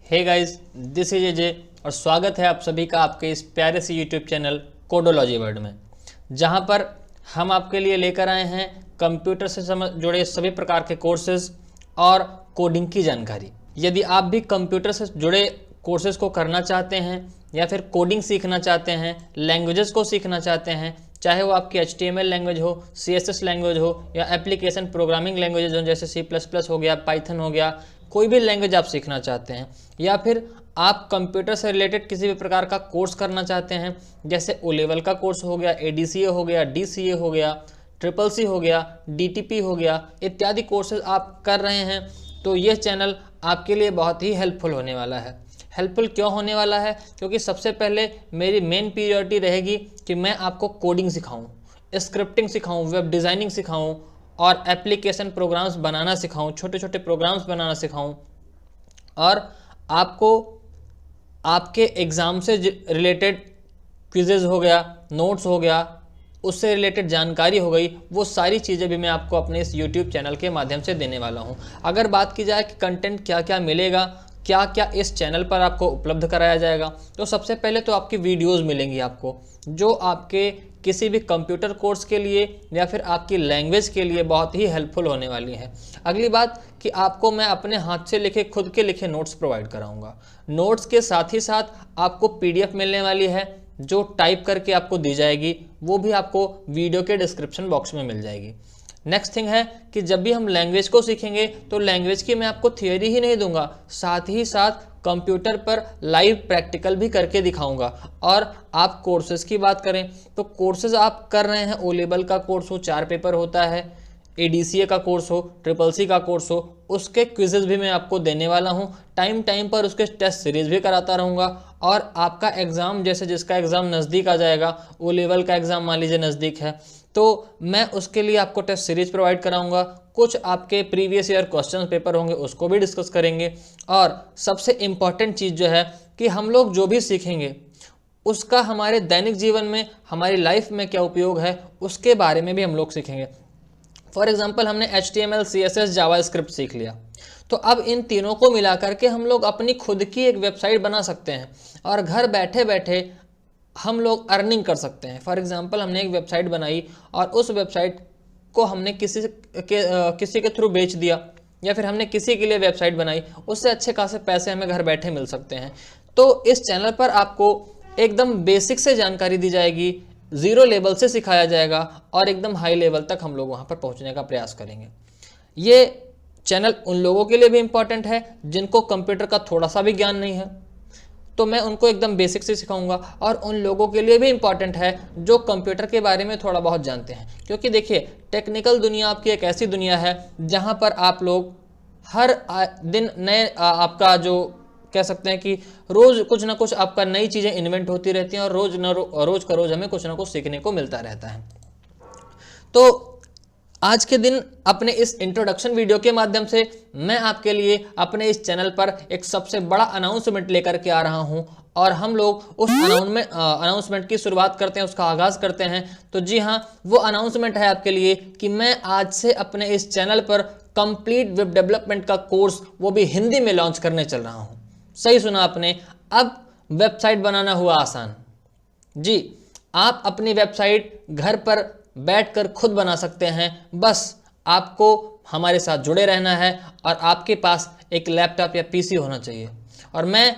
Hey guys, this is Ajay और स्वागत है आप सभी का आपके इस प्यारे से यूट्यूब चैनल कोडोलॉजी वर्ल्ड में, जहां पर हम आपके लिए लेकर आए हैं कंप्यूटर से जुड़े सभी प्रकार के कोर्सेज और कोडिंग की जानकारी। यदि आप भी कंप्यूटर से जुड़े कोर्सेज को करना चाहते हैं या फिर कोडिंग सीखना चाहते हैं, लैंग्वेजेस को सीखना चाहते हैं, चाहे वो आपकी HTML लैंग्वेज हो, CSS लैंग्वेज हो या एप्लीकेशन प्रोग्रामिंग लैंग्वेजेज हो जैसे C++ हो गया, पाइथन हो गया, कोई भी लैंग्वेज आप सीखना चाहते हैं या फिर आप कंप्यूटर से रिलेटेड किसी भी प्रकार का कोर्स करना चाहते हैं जैसे O लेवल का कोर्स हो गया, ADCA हो गया, DCA हो गया, CCC हो गया, DTP हो गया, इत्यादि कोर्सेज आप कर रहे हैं तो ये चैनल आपके लिए बहुत ही हेल्पफुल होने वाला है। हेल्पफुल क्यों होने वाला है? क्योंकि सबसे पहले मेरी मेन प्रायोरिटी रहेगी कि मैं आपको कोडिंग सिखाऊं, स्क्रिप्टिंग सिखाऊं, वेब डिज़ाइनिंग सिखाऊं और एप्लीकेशन प्रोग्राम्स बनाना सिखाऊं, छोटे छोटे प्रोग्राम्स बनाना सिखाऊं और आपको आपके एग्ज़ाम से रिलेटेड क्विजेज़ हो गया, नोट्स हो गया, उससे रिलेटेड जानकारी हो गई, वो सारी चीज़ें भी मैं आपको अपने इस YouTube चैनल के माध्यम से देने वाला हूँ। अगर बात की जाए कि कंटेंट क्या क्या मिलेगा, क्या क्या इस चैनल पर आपको उपलब्ध कराया जाएगा, तो सबसे पहले तो आपकी वीडियोस मिलेंगी आपको जो आपके किसी भी कंप्यूटर कोर्स के लिए या फिर आपकी लैंग्वेज के लिए बहुत ही हेल्पफुल होने वाली है। अगली बात कि आपको मैं अपने हाथ से लिखे, खुद के लिखे नोट्स प्रोवाइड कराऊंगा। नोट्स के साथ ही साथ आपको PDF मिलने वाली है जो टाइप करके आपको दी जाएगी, वो भी आपको वीडियो के डिस्क्रिप्शन बॉक्स में मिल जाएगी। नेक्स्ट थिंग है कि जब भी हम लैंग्वेज को सीखेंगे तो लैंग्वेज की मैं आपको थियोरी ही नहीं दूंगा, साथ ही साथ कंप्यूटर पर लाइव प्रैक्टिकल भी करके दिखाऊंगा। और आप कोर्सेज की बात करें तो कोर्सेज आप कर रहे हैं, O लेवल का कोर्स हो, 4 पेपर होता है, ADCA का कोर्स हो, CCC का कोर्स हो, उसके क्विजेज भी मैं आपको देने वाला हूं। टाइम टाइम पर उसके टेस्ट सीरीज भी कराता रहूँगा और आपका एग्ज़ाम जैसे जिसका एग्ज़ाम नज़दीक आ जाएगा, O लेवल का एग्ज़ाम मान लीजिए नज़दीक है तो मैं उसके लिए आपको टेस्ट सीरीज प्रोवाइड कराऊंगा। कुछ आपके प्रीवियस ईयर क्वेश्चन पेपर होंगे उसको भी डिस्कस करेंगे और सबसे इम्पॉर्टेंट चीज़ जो है कि हम लोग जो भी सीखेंगे उसका हमारे दैनिक जीवन में, हमारी लाइफ में क्या उपयोग है उसके बारे में भी हम लोग सीखेंगे। फॉर एग्जाम्पल हमने HTML, CSS, जावास्क्रिप्ट सीख लिया तो अब इन तीनों को मिला करके हम लोग अपनी खुद की एक वेबसाइट बना सकते हैं और घर बैठे बैठे हम लोग अर्निंग कर सकते हैं। फॉर एग्जांपल हमने एक वेबसाइट बनाई और उस वेबसाइट को हमने किसी के थ्रू बेच दिया या फिर हमने किसी के लिए वेबसाइट बनाई, उससे अच्छे खासे पैसे हमें घर बैठे मिल सकते हैं। तो इस चैनल पर आपको एकदम बेसिक से जानकारी दी जाएगी, ज़ीरो लेवल से सिखाया जाएगा और एकदम हाई लेवल तक हम लोग वहाँ पर पहुँचने का प्रयास करेंगे। ये चैनल उन लोगों के लिए भी इम्पॉर्टेंट है जिनको कंप्यूटर का थोड़ा सा भी ज्ञान नहीं है, तो मैं उनको एकदम बेसिक से सिखाऊंगा और उन लोगों के लिए भी इम्पॉर्टेंट है जो कंप्यूटर के बारे में थोड़ा बहुत जानते हैं। क्योंकि देखिए, टेक्निकल दुनिया आपकी एक ऐसी दुनिया है जहां पर आप लोग हर दिन नए आपका जो कह सकते हैं कि रोज़ कुछ ना कुछ आपका नई चीज़ें इन्वेंट होती रहती हैं और रोज़ का रोज़ हमें कुछ ना कुछ सीखने को मिलता रहता है। तो आज के दिन अपने इस इंट्रोडक्शन वीडियो के माध्यम से मैं आपके लिए अपने इस चैनल पर एक सबसे बड़ा अनाउंसमेंट लेकर के आ रहा हूं और हम लोग उस अनाउंसमेंट की शुरुआत करते हैं, उसका आगाज करते हैं। तो जी हां, वो अनाउंसमेंट है आपके लिए कि मैं आज से अपने इस चैनल पर कंप्लीट वेब डेवलपमेंट का कोर्स, वो भी हिंदी में लॉन्च करने चल रहा हूँ। सही सुना आपने, अब वेबसाइट बनाना हुआ आसान। जी, आप अपनी वेबसाइट घर पर बैठकर खुद बना सकते हैं। बस आपको हमारे साथ जुड़े रहना है और आपके पास एक लैपटॉप या PC होना चाहिए और मैं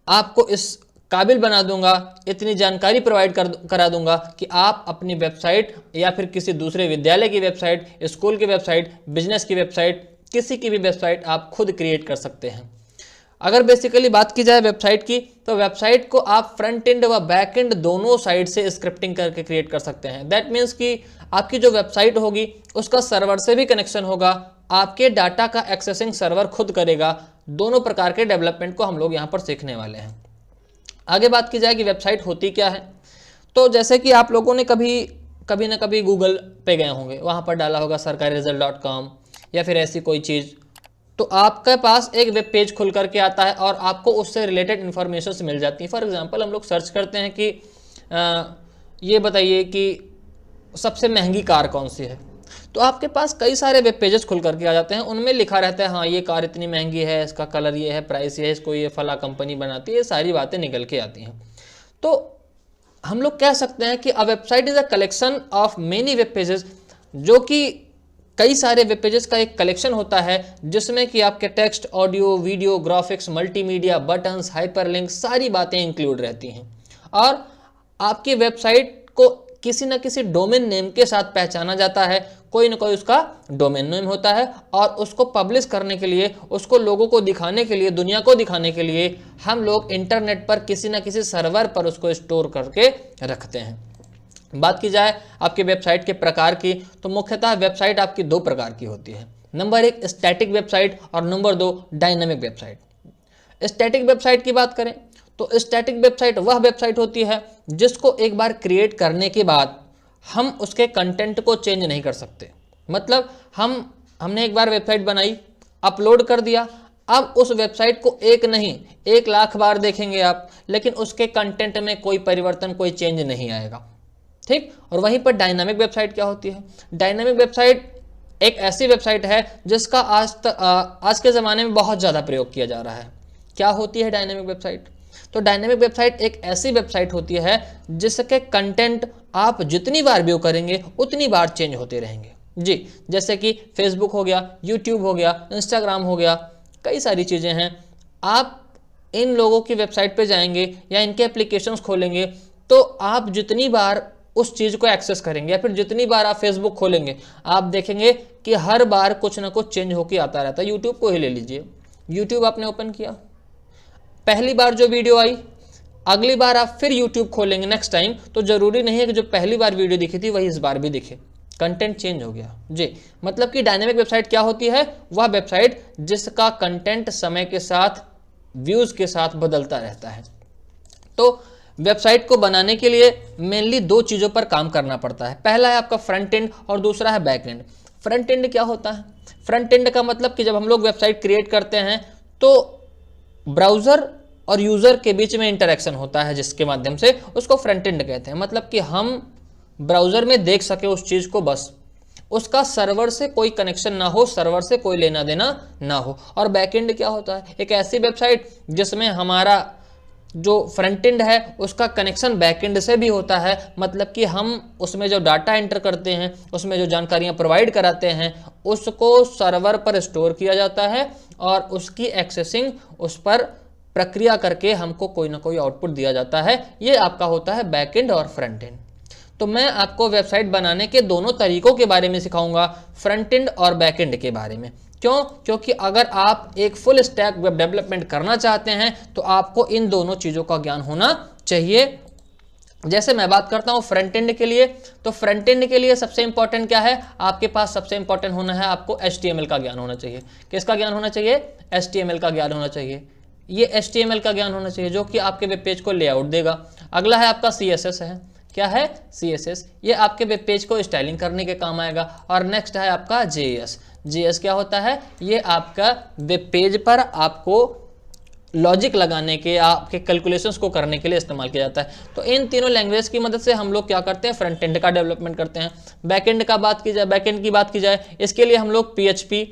आपको इस काबिल बना दूंगा, इतनी जानकारी प्रोवाइड करा दूंगा कि आप अपनी वेबसाइट या फिर किसी दूसरे विद्यालय की वेबसाइट, स्कूल की वेबसाइट, बिजनेस की वेबसाइट, किसी की भी वेबसाइट आप खुद क्रिएट कर सकते हैं। अगर बेसिकली बात की जाए वेबसाइट की, तो वेबसाइट को आप फ्रंट एंड व बैक एंड दोनों साइड से स्क्रिप्टिंग करके क्रिएट कर सकते हैं। दैट मीन्स कि आपकी जो वेबसाइट होगी उसका सर्वर से भी कनेक्शन होगा, आपके डाटा का एक्सेसिंग सर्वर खुद करेगा। दोनों प्रकार के डेवलपमेंट को हम लोग यहाँ पर सीखने वाले हैं। आगे बात की जाए कि वेबसाइट होती क्या है, तो जैसे कि आप लोगों ने कभी ना कभी गूगल पे गए होंगे, वहाँ पर डाला होगा sarkariresult.com या फिर ऐसी कोई चीज़, तो आपके पास एक वेब पेज खुल करके आता है और आपको उससे रिलेटेड इन्फॉर्मेशन मिल जाती है। फॉर एग्जांपल हम लोग सर्च करते हैं कि ये बताइए कि सबसे महंगी कार कौन सी है, तो आपके पास कई सारे वेब पेजेस खुल करके आ जाते हैं, उनमें लिखा रहता है हाँ ये कार इतनी महंगी है, इसका कलर ये है, प्राइस ये है, इसको ये फला कंपनी बनाती है, ये सारी बातें निकल के आती हैं। तो हम लोग कह सकते हैं कि a website is a collection of many web pages, जो कि कई सारे वेब पेजेस का एक कलेक्शन होता है जिसमें कि आपके text, audio, video, graphics, multimedia, buttons, hyperlink सारी बातें इंक्लूड रहती हैं। और आपकी वेबसाइट को किसी न किसी डोमेन नेम के साथ पहचाना जाता है, कोई ना कोई उसका डोमेन नेम होता है, और उसको पब्लिश करने के लिए, उसको लोगों को दिखाने के लिए, दुनिया को दिखाने के लिए हम लोग इंटरनेट पर किसी न किसी सर्वर पर उसको स्टोर करके रखते हैं। बात की जाए आपके वेबसाइट के प्रकार की, तो मुख्यतः वेबसाइट आपकी दो प्रकार की होती है। नंबर 1 स्टैटिक वेबसाइट और number 2 dynamic website. Static website की बात करें तो स्टैटिक वेबसाइट वह वेबसाइट होती है जिसको एक बार क्रिएट करने के बाद हम उसके कंटेंट को चेंज नहीं कर सकते। मतलब हमने एक बार वेबसाइट बनाई, अपलोड कर दिया, अब उस वेबसाइट को एक नहीं 1 लाख बार देखेंगे आप, लेकिन उसके कंटेंट में कोई परिवर्तन, कोई चेंज नहीं आएगा। ठीक। और वहीं पर डायनामिक वेबसाइट क्या होती है? डायनामिक वेबसाइट एक ऐसी वेबसाइट है जिसका आज के ज़माने में बहुत ज़्यादा प्रयोग किया जा रहा है। क्या होती है डायनामिक वेबसाइट? तो डायनामिक वेबसाइट एक ऐसी वेबसाइट होती है जिसके कंटेंट आप जितनी बार व्यू करेंगे उतनी बार चेंज होते रहेंगे। जी, जैसे कि फेसबुक हो गया, यूट्यूब हो गया, इंस्टाग्राम हो गया, कई सारी चीज़ें हैं। आप इन लोगों की वेबसाइट पे जाएंगे या इनके एप्लीकेशंस खोलेंगे तो आप जितनी बार उस चीज़ को एक्सेस करेंगे या फिर जितनी बार आप फेसबुक खोलेंगे आप देखेंगे कि हर बार कुछ ना कुछ चेंज होकर आता रहता है। यूट्यूब को ही ले लीजिए, यूट्यूब आपने ओपन किया, पहली बार जो वीडियो आई, अगली बार आप फिर यूट्यूब खोलेंगे नेक्स्ट टाइम तो जरूरी नहीं है कि जो पहली बार वीडियो दिखी थी वही इस बार भी दिखे, कंटेंट चेंज हो गया। जी, मतलब कि डायनेमिक वेबसाइट क्या होती है? वह वेबसाइट जिसका कंटेंट समय के साथ, व्यूज के साथ बदलता रहता है। तो वेबसाइट को बनाने के लिए मेनली 2 चीज़ों पर काम करना पड़ता है। पहला है आपका फ्रंट एंड और दूसरा है बैक एंड। फ्रंट एंड क्या होता है? फ्रंट एंड का मतलब कि जब हम लोग वेबसाइट क्रिएट करते हैं तो ब्राउज़र और यूज़र के बीच में इंटरेक्शन होता है जिसके माध्यम से उसको फ्रंट एंड कहते हैं। मतलब कि हम ब्राउज़र में देख सके उस चीज़ को, बस उसका सर्वर से कोई कनेक्शन ना हो, सर्वर से कोई लेना देना ना हो। और बैक एंड क्या होता है? एक ऐसी वेबसाइट जिसमें हमारा जो फ्रंट एंड है उसका कनेक्शन बैक एंड से भी होता है। मतलब कि हम उसमें जो डाटा एंटर करते हैं, उसमें जो जानकारियां प्रोवाइड कराते हैं, उसको सर्वर पर स्टोर किया जाता है और उसकी एक्सेसिंग उस पर प्रक्रिया करके हमको कोई ना कोई आउटपुट दिया जाता है। ये आपका होता है बैक एंड और फ्रंट एंड। तो मैं आपको वेबसाइट बनाने के दोनों तरीकों के बारे में सिखाऊंगा, फ्रंट एंड और बैक एंड के बारे में। क्यों? क्योंकि अगर आप एक फुल स्टैक वेब डेवलपमेंट करना चाहते हैं तो आपको इन दोनों चीज़ों का ज्ञान होना चाहिए। जैसे मैं बात करता हूं फ्रंट एंड के लिए, तो फ्रंट एंड के लिए सबसे इंपॉर्टेंट क्या है? आपके पास सबसे इंपॉर्टेंट होना है, आपको HTML का ज्ञान होना चाहिए। किसका ज्ञान होना चाहिए? HTML का ज्ञान होना चाहिए। ये HTML का ज्ञान होना चाहिए जो कि आपके वेब पेज को लेआउट देगा। अगला है आपका CSS है। क्या है? CSS। ये आपके वेब पेज को स्टाइलिंग करने के काम आएगा। और नेक्स्ट है आपका JS। JS क्या होता है? ये आपका वेब पेज पर आपको लॉजिक लगाने के, आपके कैलकुलेशंस को करने के लिए इस्तेमाल किया जाता है। तो इन तीनों लैंग्वेज की मदद से हम लोग क्या करते हैं? फ्रंट एंड का डेवलपमेंट करते हैं। बैक एंड का बात की जाए, बैक एंड की बात की जाए, इसके लिए हम लोग PHP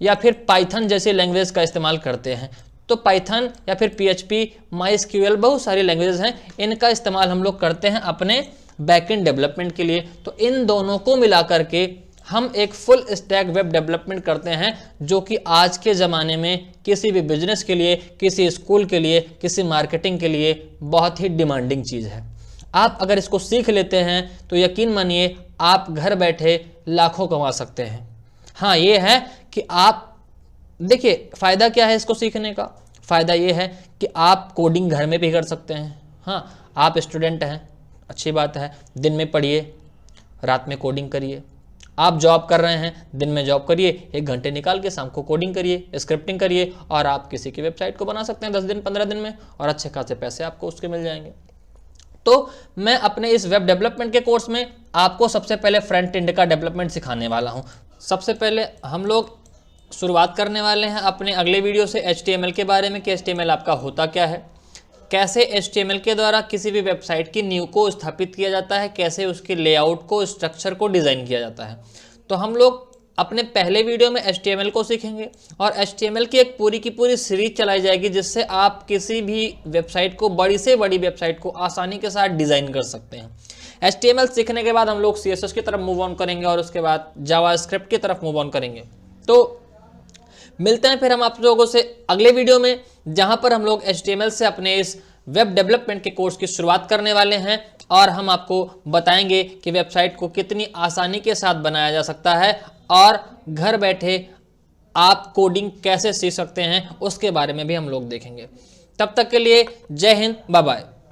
या फिर पाइथन जैसी लैंग्वेज का इस्तेमाल करते हैं। तो पाइथन या फिर PHP, MySQL, बहुत सारी लैंग्वेजेस हैं, इनका इस्तेमाल हम लोग करते हैं अपने बैकएंड डेवलपमेंट के लिए। तो इन दोनों को मिला करके हम एक फुल स्टैक वेब डेवलपमेंट करते हैं जो कि आज के ज़माने में किसी भी बिजनेस के लिए, किसी स्कूल के लिए, किसी मार्केटिंग के लिए बहुत ही डिमांडिंग चीज़ है। आप अगर इसको सीख लेते हैं तो यकीन मानिए आप घर बैठे लाखों कमा सकते हैं। हाँ, ये है कि आप देखिए फ़ायदा क्या है इसको सीखने का? फ़ायदा ये है कि आप कोडिंग घर में भी कर सकते हैं। हाँ, आप स्टूडेंट हैं, अच्छी बात है, दिन में पढ़िए, रात में कोडिंग करिए। आप जॉब कर रहे हैं, दिन में जॉब करिए, 1 घंटे निकाल के शाम को कोडिंग करिए, स्क्रिप्टिंग करिए और आप किसी की वेबसाइट को बना सकते हैं 10 दिन 15 दिन में, और अच्छे खासे पैसे आपको उसके मिल जाएंगे। तो मैं अपने इस वेब डेवलपमेंट के कोर्स में आपको सबसे पहले फ्रंट एंड का डेवलपमेंट सिखाने वाला हूँ। सबसे पहले हम लोग शुरुआत करने वाले हैं अपने अगले वीडियो से HTML के बारे में कि HTML आपका होता क्या है, कैसे HTML के द्वारा किसी भी वेबसाइट की नींव को स्थापित किया जाता है, कैसे उसके लेआउट को, स्ट्रक्चर को डिज़ाइन किया जाता है। तो हम लोग अपने पहले वीडियो में HTML को सीखेंगे और HTML की एक पूरी की पूरी सीरीज चलाई जाएगी, जिससे आप किसी भी वेबसाइट को, बड़ी से बड़ी वेबसाइट को आसानी के साथ डिज़ाइन कर सकते हैं। HTML सीखने के बाद हम लोग CSS की तरफ मूव ऑन करेंगे और उसके बाद जावास्क्रिप्ट की तरफ मूव ऑन करेंगे। तो मिलते हैं फिर हम आप लोगों से अगले वीडियो में, जहां पर हम लोग HTML से अपने इस वेब डेवलपमेंट के कोर्स की शुरुआत करने वाले हैं और हम आपको बताएंगे कि वेबसाइट को कितनी आसानी के साथ बनाया जा सकता है और घर बैठे आप कोडिंग कैसे सीख सकते हैं उसके बारे में भी हम लोग देखेंगे। तब तक के लिए जय हिंद, बाय बाय।